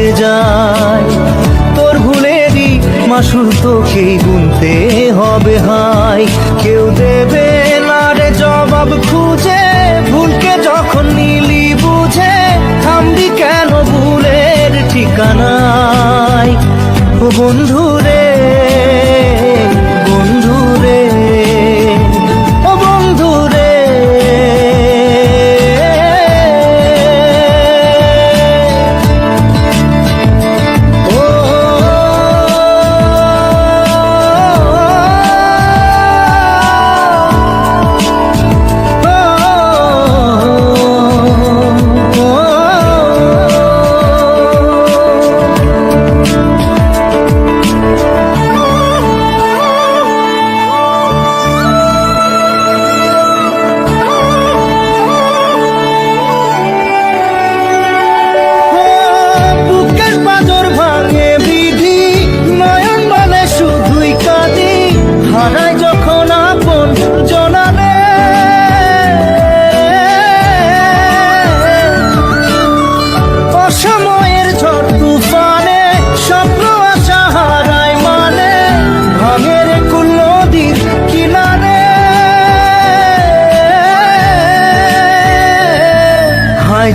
খুঁজে যায়। তোর ভুলেরই মাসুল তোকেই গুনতে হবে হায়। কেউ দেবে না রে জবাব খুঁজে, ভুলকে যখন নিলি বুঝে থামবি কেন ভুলের ঠিকানায়। ও বন্ধু রে, বন্ধু রে, ও বন্ধু রে।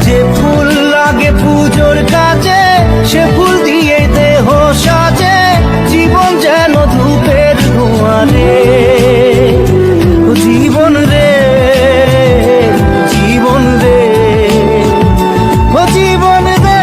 যে ফুল লাগে পুজোর কাছে, সে ফুল দিয়ে দেহ সাজে, জীবন যেন ধূপের ধোঁয়ারে। জীবন রে, জীবন রে, ও জীবন রে।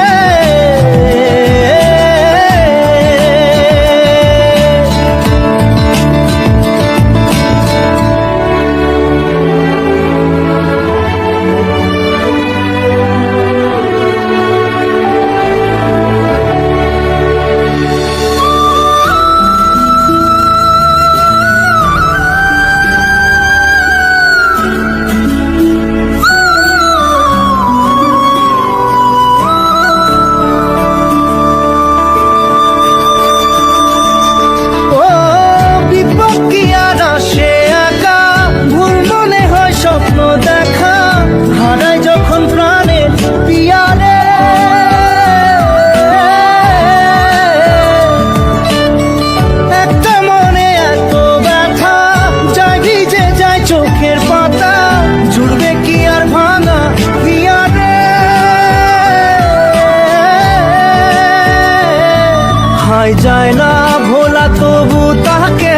যায় না ভোলা তবু তাকে,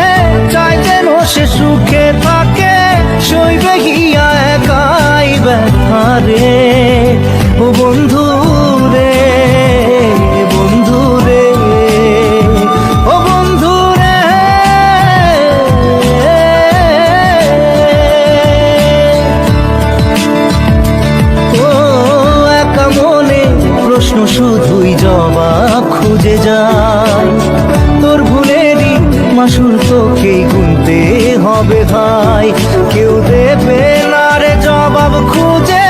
চাই যেন সে সুখে থাকে, সইবে গিয়া একাই ব্যথা রে। ও বন্ধু রে, বন্ধু রে, ও বন্ধু রে। ও একা মনে প্রশ্ন শুধুই জবাব খুঁজে যায়। তোর ভুলেরই মাসুল তোকেই গুনতে হবে ভাই। কেউ দেবে না রে জবাব খুঁজে,